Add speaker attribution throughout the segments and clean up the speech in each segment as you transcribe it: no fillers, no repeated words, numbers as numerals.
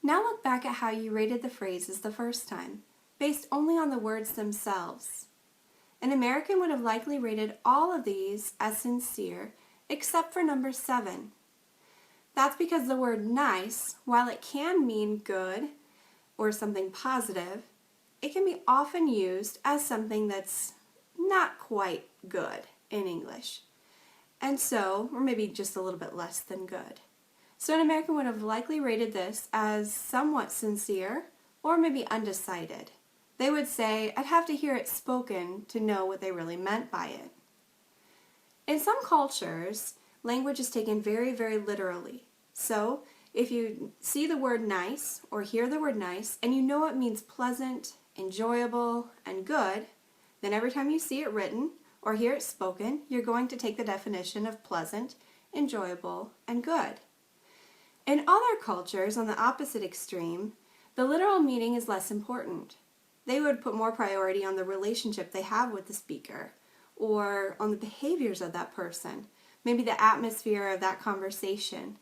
Speaker 1: Now look back at how you rated the phrases the first time, based only on the words themselves. An American would have likely rated all of these as sincere, except for number 7. That's because the word nice, while it can mean good or something positive, it can be often used as something that's not quite good in English. And so, or maybe just a little bit less than good. So an American would have likely rated this as somewhat sincere or maybe undecided. They would say, I'd have to hear it spoken to know what they really meant by it. In some cultures, language is taken very, very literally. So if you see the word nice or hear the word nice and you know it means pleasant, enjoyable, and good, then every time you see it written or hear it spoken, you're going to take the definition of pleasant, enjoyable, and good. In other cultures, on the opposite extreme, the literal meaning is less important. They would put more priority on the relationship they have with the speaker or on the behaviors of that person, maybe the atmosphere of that conversation.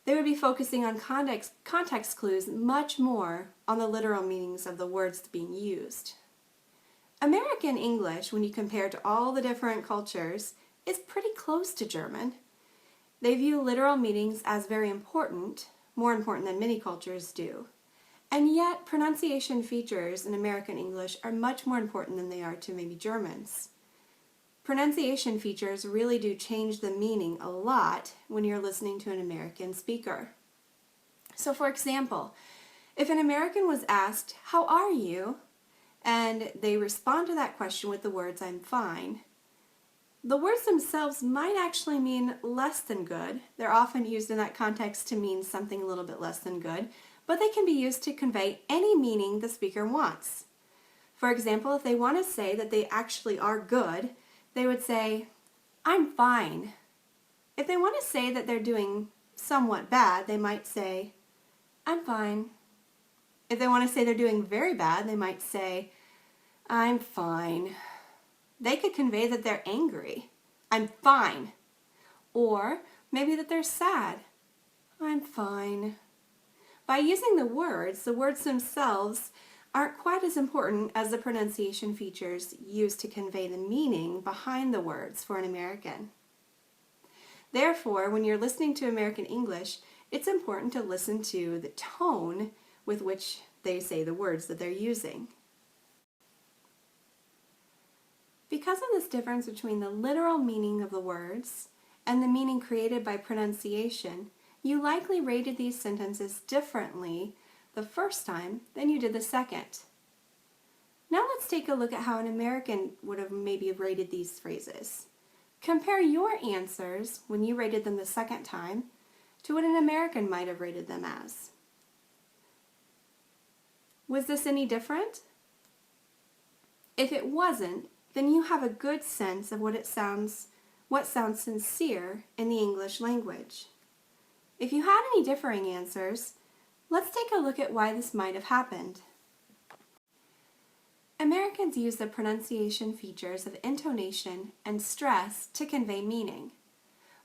Speaker 1: They would be focusing on context clues much more on the literal meanings of the words being used. American English, when you compare to all the different cultures, is pretty close to German. They view literal meanings as very important, more important than many cultures do. And yet, pronunciation features in American English are much more important than they are to maybe Germans. Pronunciation features really do change the meaning a lot when you're listening to an American speaker. So for example, if an American was asked, "How are you?" and they respond to that question with the words, "I'm fine," the words themselves might actually mean less than good. They're often used in that context to mean something a little bit less than good, but they can be used to convey any meaning the speaker wants. For example, if they want to say that they actually are good, they would say, "I'm fine." If they want to say that they're doing somewhat bad, they might say, "I'm fine." If they want to say they're doing very bad, they might say, "I'm fine." They could convey that they're angry. "I'm fine." Or maybe that they're sad. "I'm fine." By using the words themselves aren't quite as important as the pronunciation features used to convey the meaning behind the words for an American. Therefore, when you're listening to American English, it's important to listen to the tone with which they say the words that they're using. Because of this difference between the literal meaning of the words and the meaning created by pronunciation, you likely rated these sentences differently the first time than you did the second. Now let's take a look at how an American would have maybe rated these phrases. Compare your answers when you rated them the second time to what an American might have rated them as. Was this any different? If it wasn't, then you have a good sense of what sounds sincere in the English language. If you had any differing answers, let's take a look at why this might have happened. Americans use the pronunciation features of intonation and stress to convey meaning.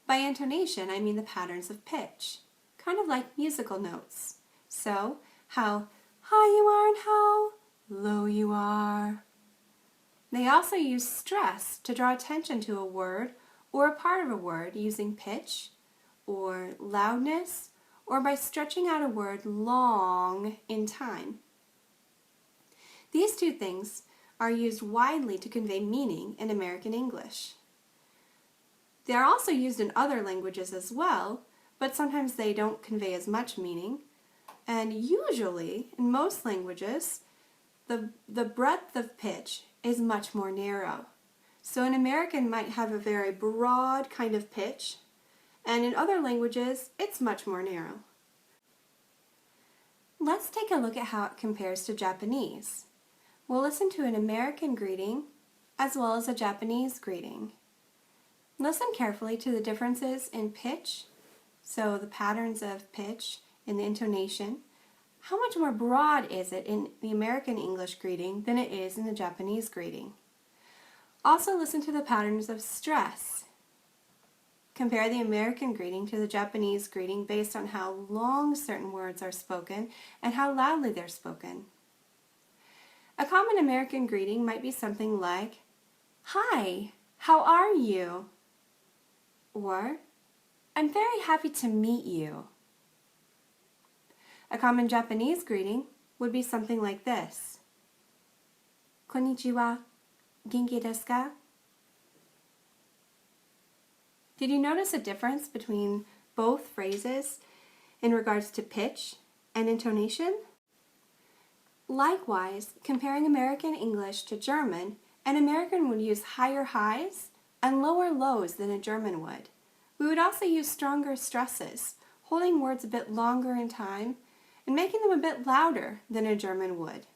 Speaker 1: By intonation, I mean the patterns of pitch, kind of like musical notes. So, how high you are and how low you are. They also use stress to draw attention to a word or a part of a word using pitch or loudness or by stretching out a word long in time. These two things are used widely to convey meaning in American English. They are also used in other languages as well, but sometimes they don't convey as much meaning. And usually, in most languages, the breadth of pitch is much more narrow. So an American might have a very broad kind of pitch, and in other languages, it's much more narrow. Let's take a look at how it compares to Japanese. We'll listen to an American greeting as well as a Japanese greeting. Listen carefully to the differences in pitch, so the patterns of pitch in the intonation. How much more broad is it in the American English greeting than it is in the Japanese greeting? Also listen to the patterns of stress. Compare the American greeting to the Japanese greeting based on how long certain words are spoken and how loudly they're spoken. A common American greeting might be something like, "Hi, how are you?" Or, "I'm very happy to meet you." A common Japanese greeting would be something like this. "Konnichiwa, genki desu ka?" Did you notice a difference between both phrases in regards to pitch and intonation? Likewise, comparing American English to German, an American would use higher highs and lower lows than a German would. We would also use stronger stresses, holding words a bit longer in time and making them a bit louder than a German would.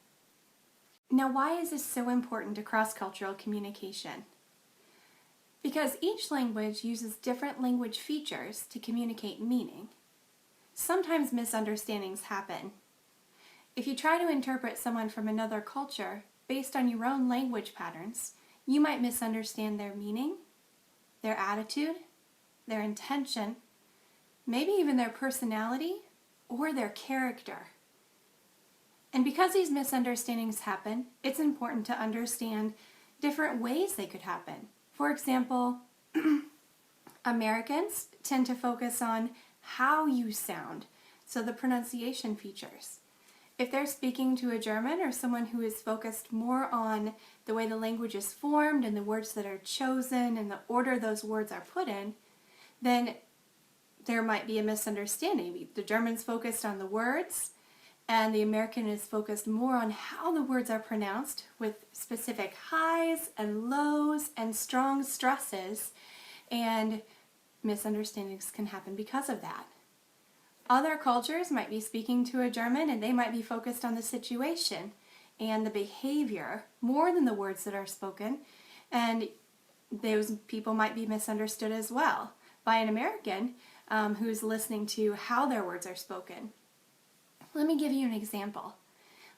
Speaker 1: Now, why is this so important to cross-cultural communication? Because each language uses different language features to communicate meaning. Sometimes misunderstandings happen. If you try to interpret someone from another culture based on your own language patterns, you might misunderstand their meaning, their attitude, their intention, maybe even their personality or their character. And because these misunderstandings happen, it's important to understand different ways they could happen. For example, Americans tend to focus on how you sound, so the pronunciation features. If they're speaking to a German or someone who is focused more on the way the language is formed and the words that are chosen and the order those words are put in, then there might be a misunderstanding. The German's focused on the words, and the American is focused more on how the words are pronounced with specific highs and lows and strong stresses, and misunderstandings can happen because of that. Other cultures might be speaking to a German and they might be focused on the situation and the behavior more than the words that are spoken, and those people might be misunderstood as well by an American who's listening to how their words are spoken. Let me give you an example.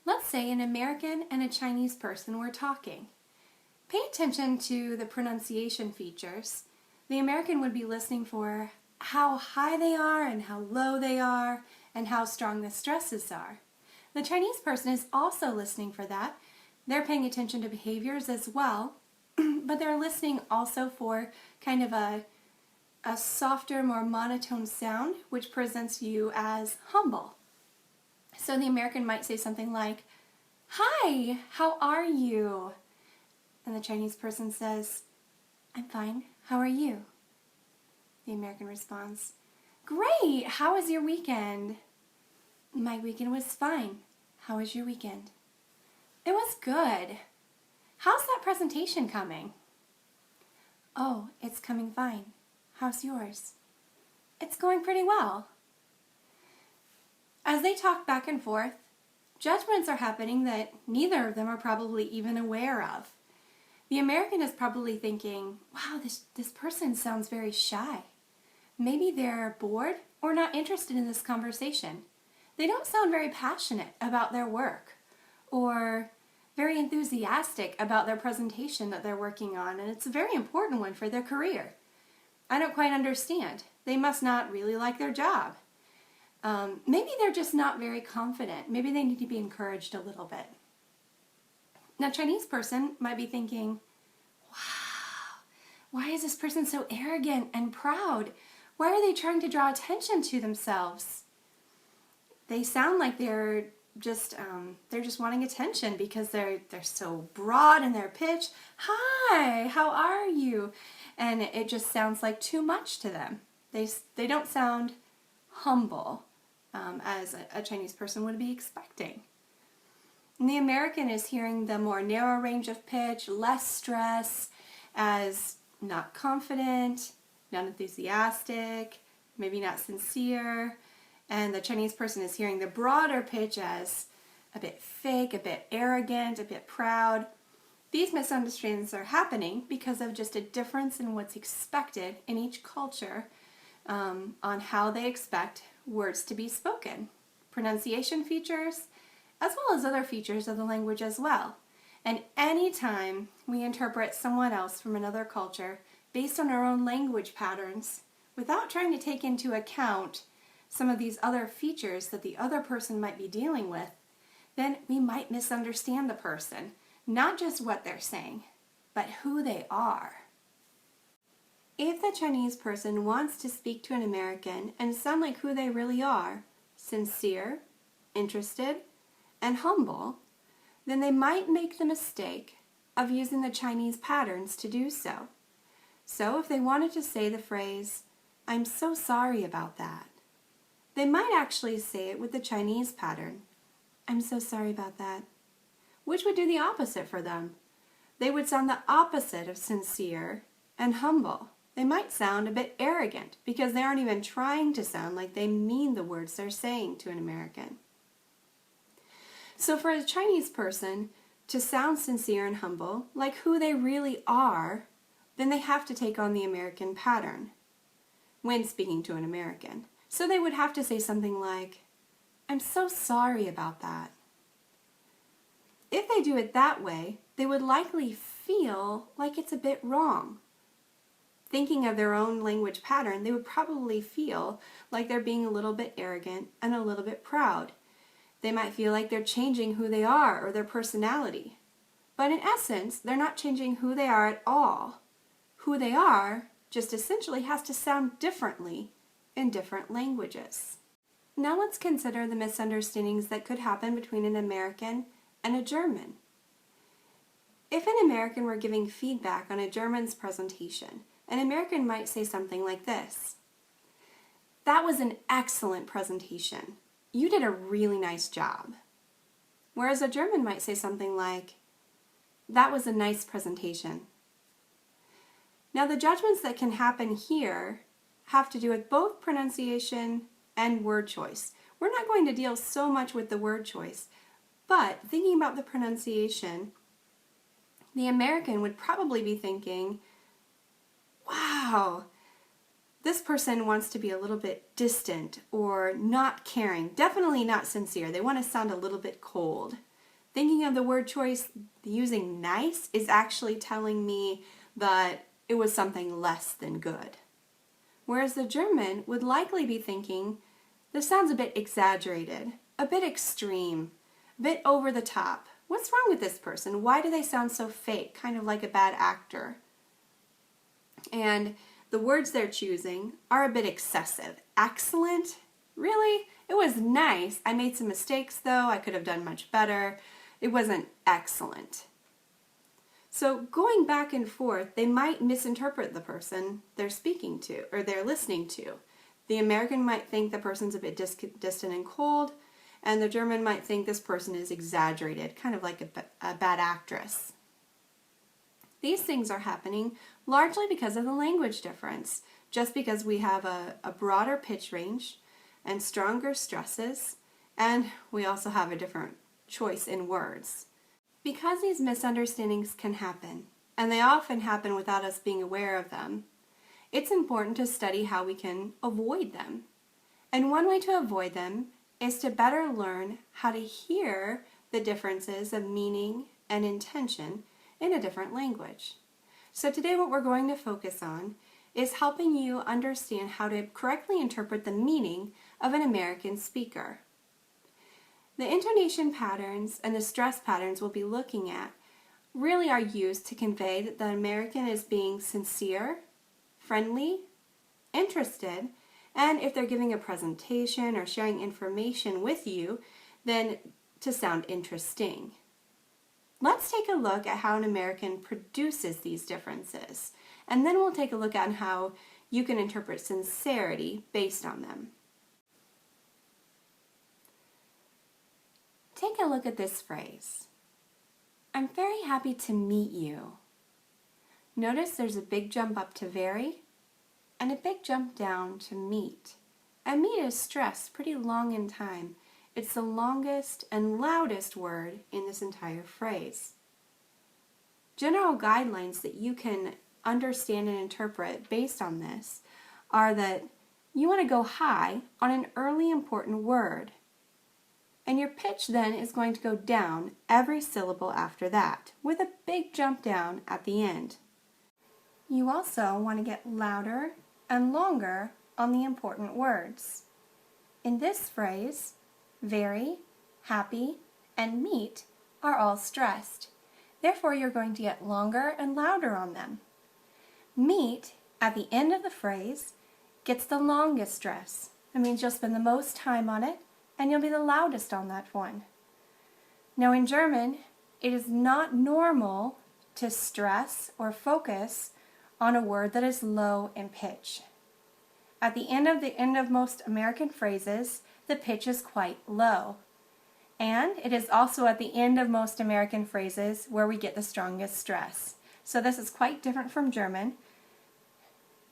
Speaker 1: Let's say an American and a Chinese person were talking. Pay attention to the pronunciation features. The American would be listening for how high they are and how low they are and how strong the stresses are. The Chinese person is also listening for that. They're paying attention to behaviors as well, but they're listening also for kind of a softer, more monotone sound, which presents you as humble. So the American might say something like, "Hi, how are you?" And the Chinese person says, "I'm fine, how are you?" The American responds, "Great, how was your weekend?" "My weekend was fine. How was your weekend?" "It was good. How's that presentation coming?" "Oh, it's coming fine. How's yours?" "It's going pretty well." As they talk back and forth, judgments are happening that neither of them are probably even aware of. The American is probably thinking, "Wow, this person sounds very shy. Maybe they're bored or not interested in this conversation. They don't sound very passionate about their work or very enthusiastic about their presentation that they're working on, and it's a very important one for their career. I don't quite understand. They must not really like their job. Maybe they're just not very confident. Maybe they need to be encouraged a little bit." Now, Chinese person might be thinking, "Wow, why is this person so arrogant and proud? Why are they trying to draw attention to themselves? They sound like they're just wanting attention because they're so broad in their pitch. Hi, how are you?" And it just sounds like too much to them. They don't sound humble as a Chinese person would be expecting. And the American is hearing the more narrow range of pitch, less stress, as not confident, not enthusiastic, maybe not sincere. And the Chinese person is hearing the broader pitch as a bit fake, a bit arrogant, a bit proud. These misunderstandings are happening because of just a difference in what's expected in each culture on how they expect words to be spoken. Pronunciation features, as well as other features of the language as well. And anytime we interpret someone else from another culture based on our own language patterns, without trying to take into account some of these other features that the other person might be dealing with, then we might misunderstand the person, not just what they're saying, but who they are. If the Chinese person wants to speak to an American and sound like who they really are, sincere, interested, and humble, then they might make the mistake of using the Chinese patterns to do so. So if they wanted to say the phrase, "I'm so sorry about that," they might actually say it with the Chinese pattern, "I'm so sorry about that," which would do the opposite for them. They would sound the opposite of sincere and humble. They might sound a bit arrogant because they aren't even trying to sound like they mean the words they're saying to an American. So for a Chinese person to sound sincere and humble, like who they really are, then they have to take on the American pattern when speaking to an American. So they would have to say something like, "I'm so sorry about that." If they do it that way, they would likely feel like it's a bit wrong. Thinking of their own language pattern, they would probably feel like they're being a little bit arrogant and a little bit proud. They might feel like they're changing who they are or their personality. But in essence, they're not changing who they are at all. Who they are just essentially has to sound differently in different languages. Now let's consider the misunderstandings that could happen between an American and a German. If an American were giving feedback on a German's presentation, an American might say something like this: "That was an excellent presentation. You did a really nice job." Whereas a German might say something like, "That was a nice presentation." Now the judgments that can happen here have to do with both pronunciation and word choice. We're not going to deal so much with the word choice, but thinking about the pronunciation, the American would probably be thinking, "Wow, this person wants to be a little bit distant or not caring, definitely not sincere. They want to sound a little bit cold." Thinking of the word choice, using nice is actually telling me that it was something less than good. Whereas the German would likely be thinking, "This sounds a bit exaggerated, a bit extreme, a bit over the top. What's wrong with this person? Why do they sound so fake, kind of like a bad actor?" And the words they're choosing are a bit excessive. Excellent? Really? It was nice. I made some mistakes though. I could have done much better. It wasn't excellent. So going back and forth, they might misinterpret the person they're speaking to or they're listening to. The American might think the person's a bit distant and cold, and the German might think this person is exaggerated, kind of like a bad actress. These things are happening largely because of the language difference, just because we have a broader pitch range and stronger stresses, and we also have a different choice in words. Because these misunderstandings can happen, and they often happen without us being aware of them, it's important to study how we can avoid them. And one way to avoid them is to better learn how to hear the differences of meaning and intention in a different language. So today what we're going to focus on is helping you understand how to correctly interpret the meaning of an American speaker. The intonation patterns and the stress patterns we'll be looking at really are used to convey that the American is being sincere, friendly, interested, and if they're giving a presentation or sharing information with you, then to sound interesting. Let's take a look at how an American produces these differences, and then we'll take a look at how you can interpret sincerity based on them. Take a look at this phrase. "I'm very happy to meet you." Notice there's a big jump up to very and a big jump down to meet. And meet is stressed pretty long in time. It's the longest and loudest word in this entire phrase. General guidelines that you can understand and interpret based on this are that you want to go high on an early important word. And your pitch then is going to go down every syllable after that, with a big jump down at the end. You also want to get louder and longer on the important words. In this phrase, very, happy, and meet are all stressed. Therefore, you're going to get longer and louder on them. Meet, at the end of the phrase, gets the longest stress. That means you'll spend the most time on it, and you'll be the loudest on that one. Now in German, it is not normal to stress or focus on a word that is low in pitch. At the end of most American phrases, the pitch is quite low. And it is also at the end of most American phrases where we get the strongest stress. So this is quite different from German.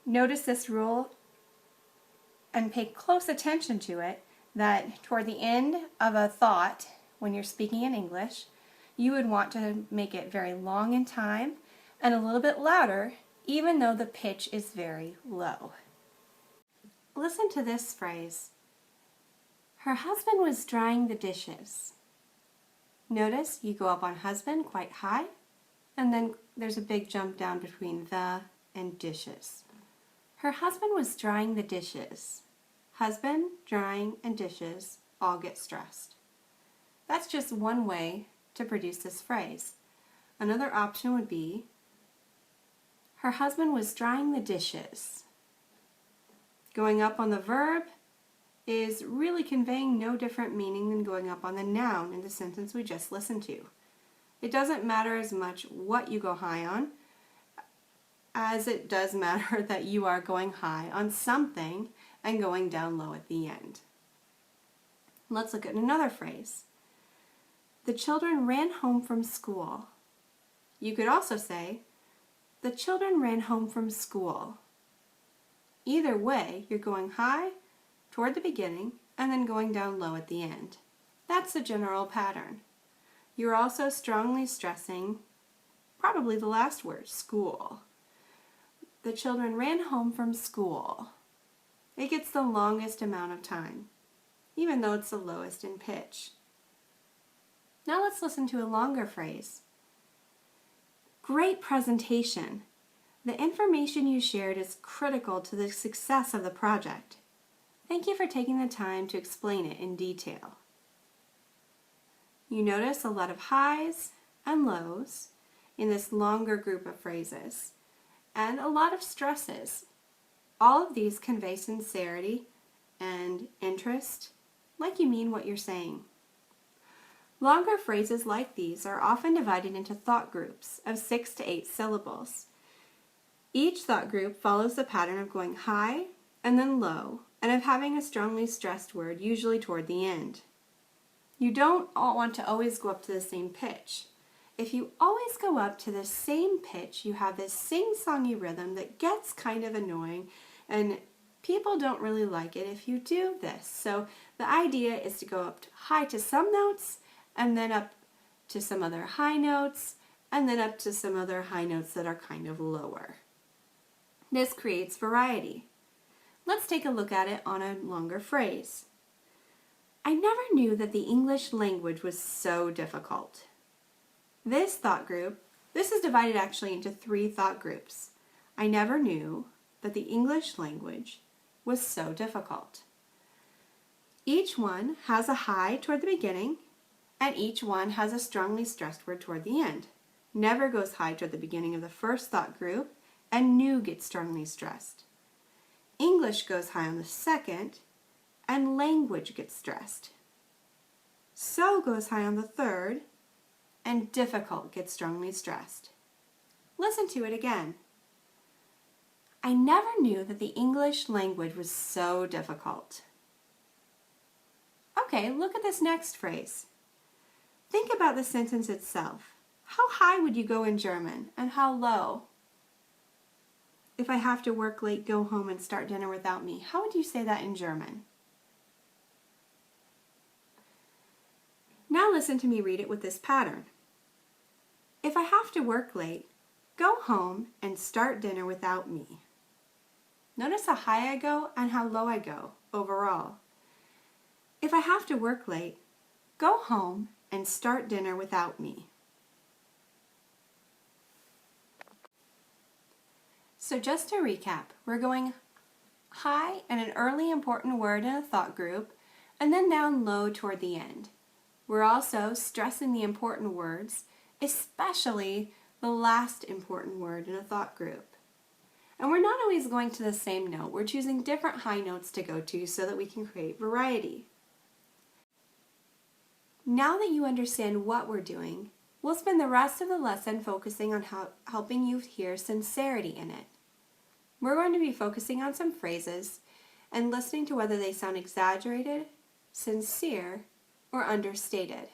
Speaker 1: Notice this rule and pay close attention to it, that toward the end of a thought, when you're speaking in English, you would want to make it very long in time and a little bit louder, even though the pitch is very low. Listen to this phrase. Her husband was drying the dishes. Notice you go up on husband quite high, and then there's a big jump down between the and dishes. Her husband was drying the dishes. Husband, drying, and dishes all get stressed. That's just one way to produce this phrase. Another option would be, her husband was drying the dishes. Going up on the verb is really conveying no different meaning than going up on the noun in the sentence we just listened to. It doesn't matter as much what you go high on as it does matter that you are going high on something and going down low at the end. Let's look at another phrase. The children ran home from school. You could also say, the children ran home from school. Either way, you're going high toward the beginning and then going down low at the end. That's the general pattern. You're also strongly stressing probably the last word, school. The children ran home from school. It gets the longest amount of time, even though it's the lowest in pitch. Now let's listen to a longer phrase. Great presentation. The information you shared is critical to the success of the project. Thank you for taking the time to explain it in detail. You notice a lot of highs and lows in this longer group of phrases, and a lot of stresses. All of these convey sincerity and interest, like you mean what you're saying. Longer phrases like these are often divided into thought groups of 6 to 8 syllables. Each thought group follows the pattern of going high and then low, and of having a strongly stressed word usually toward the end. You don't all want to always go up to the same pitch. If you always go up to the same pitch, you have this sing-songy rhythm that gets kind of annoying, and people don't really like it if you do this. So the idea is to go up high to some notes, and then up to some other high notes, and then up to some other high notes that are kind of lower. This creates variety. Let's take a look at it on a longer phrase. I never knew that the English language was so difficult. This thought group, this is divided actually into 3 thought groups. I never knew that the English language was so difficult. Each one has a high toward the beginning, and each one has a strongly stressed word toward the end. Never goes high toward the beginning of the first thought group, and new gets strongly stressed. English goes high on the second, and language gets stressed. So goes high on the third, and difficult gets strongly stressed. Listen to it again. I never knew that the English language was so difficult. Okay, look at this next phrase. Think about the sentence itself. How high would you go in German, and how low? If I have to work late, go home and start dinner without me, how would you say that in German? Now listen to me read it with this pattern. If I have to work late, go home and start dinner without me. Notice how high I go and how low I go overall. If I have to work late, go home and start dinner without me. So just to recap, we're going high and an early important word in a thought group, and then down low toward the end. We're also stressing the important words, especially the last important word in a thought group. And we're not always going to the same note. We're choosing different high notes to go to so that we can create variety. Now that you understand what we're doing, we'll spend the rest of the lesson focusing on helping you hear sincerity in it. We're going to be focusing on some phrases and listening to whether they sound exaggerated, sincere, or understated.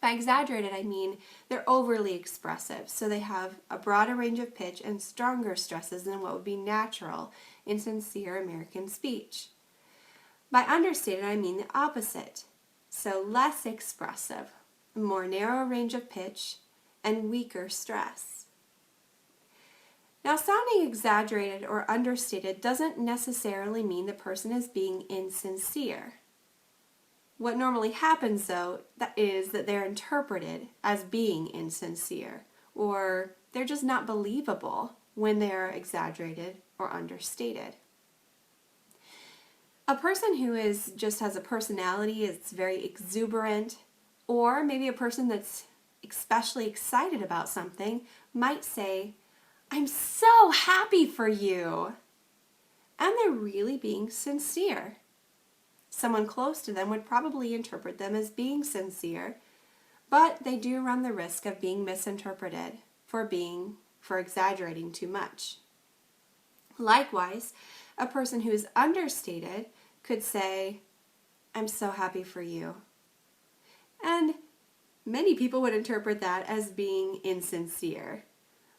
Speaker 1: By exaggerated, I mean they're overly expressive, so they have a broader range of pitch and stronger stresses than what would be natural in sincere American speech. By understated, I mean the opposite, so less expressive, a more narrow range of pitch, and weaker stress. Now, sounding exaggerated or understated doesn't necessarily mean the person is being insincere. What normally happens, though, is that they're interpreted as being insincere, or they're just not believable when they're exaggerated or understated. A person who just has a personality, is very exuberant, or maybe a person that's especially excited about something might say, "I'm so happy for you," and they're really being sincere. Someone close to them would probably interpret them as being sincere, but they do run the risk of being misinterpreted for exaggerating too much. Likewise, a person who is understated could say, "I'm so happy for you." And many people would interpret that as being insincere.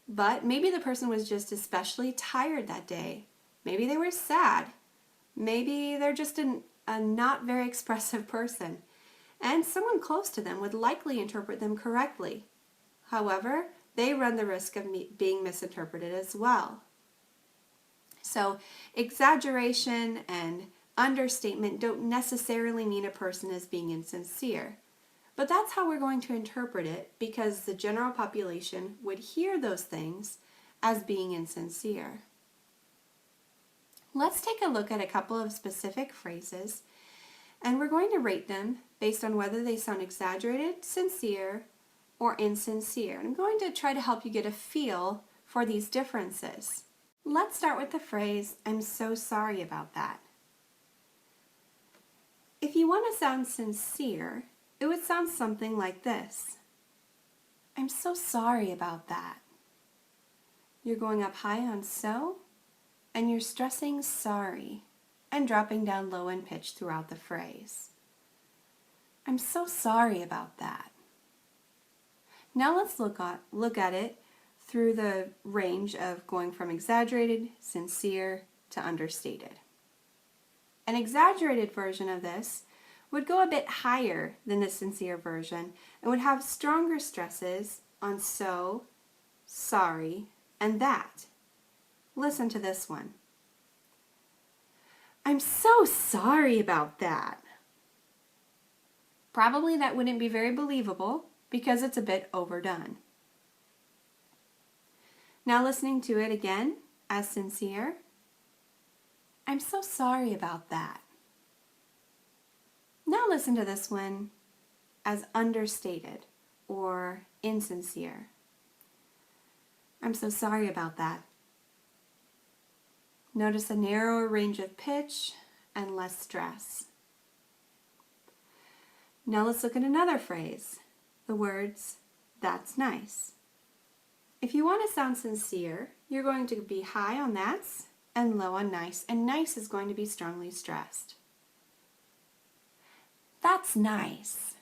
Speaker 1: But maybe the person was just especially tired that day. Maybe they were sad. Maybe they're just a not very expressive person, and someone close to them would likely interpret them correctly. However, they run the risk of being misinterpreted as well. So, exaggeration and understatement don't necessarily mean a person is being insincere, but that's how we're going to interpret it because the general population would hear those things as being insincere. Let's take a look at a couple of specific phrases, and we're going to rate them based on whether they sound exaggerated, sincere, or insincere. I'm going to try to help you get a feel for these differences. Let's start with the phrase, "I'm so sorry about that." If you want to sound sincere, it would sound something like this. "I'm so sorry about that." You're going up high on "so," and you're stressing "sorry" and dropping down low in pitch throughout the phrase. "I'm so sorry about that." Now let's look at it through the range of going from exaggerated, sincere, to understated. An exaggerated version of this would go a bit higher than the sincere version and would have stronger stresses on "so," "sorry," and "that." Listen to this one. "I'm so sorry about that." Probably that wouldn't be very believable because it's a bit overdone. Now listening to it again as sincere. "I'm so sorry about that." Now listen to this one as understated or insincere. "I'm so sorry about that." Notice a narrower range of pitch and less stress. Now let's look at another phrase, the words, "that's nice." If you want to sound sincere, you're going to be high on "that's" and low on "nice," and "nice" is going to be strongly stressed. "That's nice."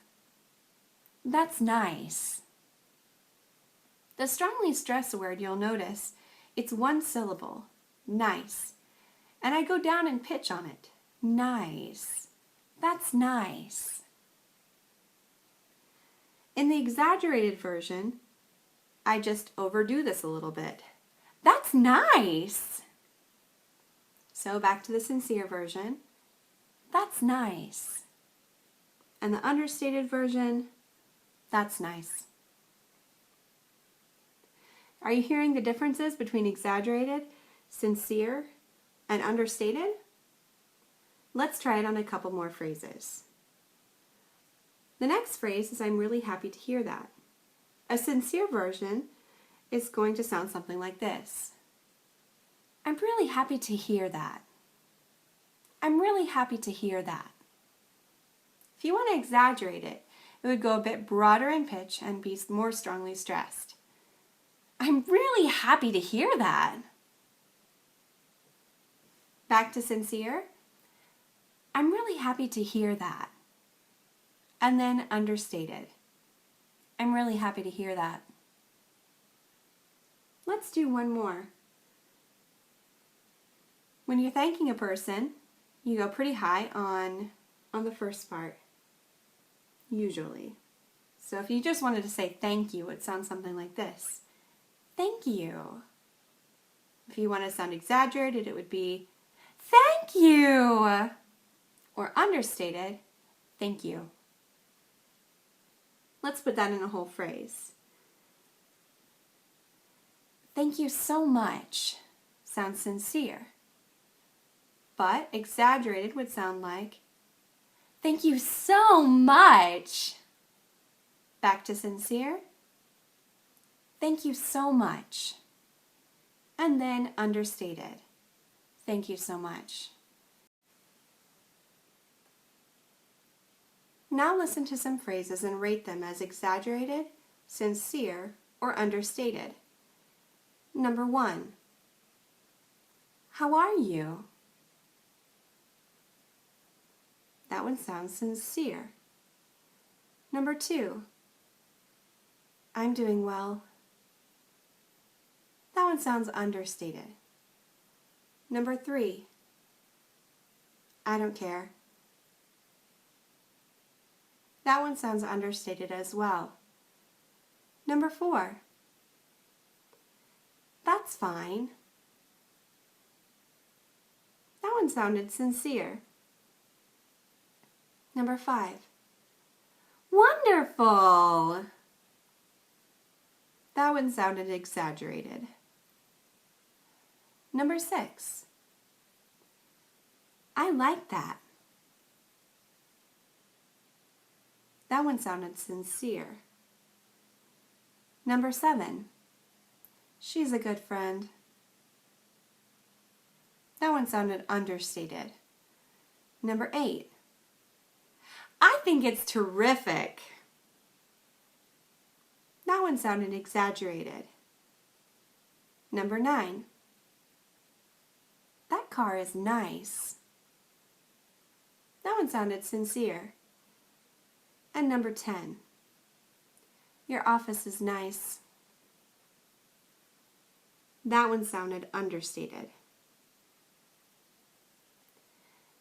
Speaker 1: "That's nice." The strongly stressed word, you'll notice, it's one syllable. Nice. And I go down in pitch on it. Nice. That's nice. In the exaggerated version, I just overdo this a little bit. That's nice. So back to the sincere version. That's nice. And the understated version, that's nice. Are you hearing the differences between exaggerated, sincere, And understated? Let's try it on a couple more phrases. The next phrase is I'm really happy to hear that. A sincere version is going to sound something like this. I'm really happy to hear that. I'm really happy to hear that. If you want to exaggerate it, it would go a bit broader in pitch and be more strongly stressed. I'm really happy to hear that. Back to sincere. I'm really happy to hear that. And then understated. I'm really happy to hear that. Let's do one more. When you're thanking a person, you go pretty high on the first part, usually. So if you just wanted to say thank you, it sounds something like this. Thank you. If you want to sound exaggerated, it would be thank you. Or understated, thank you. Let's put that in a whole phrase. Thank you so much sounds sincere. But exaggerated would sound like, thank you so much. Back to sincere. Thank you so much. And then understated. Thank you so much. Now listen to some phrases and rate them as exaggerated, sincere, or understated. Number 1. How are you? That one sounds sincere. Number 2. I'm doing well. That one sounds understated. Number 3. I don't care. That one sounds understated as well. Number 4. That's fine. That one sounded sincere. Number 5. Wonderful! That one sounded exaggerated. Number 6. I like that. That one sounded sincere. Number 7. She's a good friend. That one sounded understated. Number 8. I think it's terrific. That one sounded exaggerated. Number 9. That car is nice. That one sounded sincere. And number 10. Your office is nice. That one sounded understated.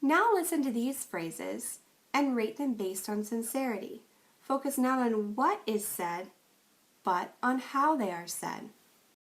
Speaker 1: Now listen to these phrases and rate them based on sincerity. Focus not on what is said, but on how they are said.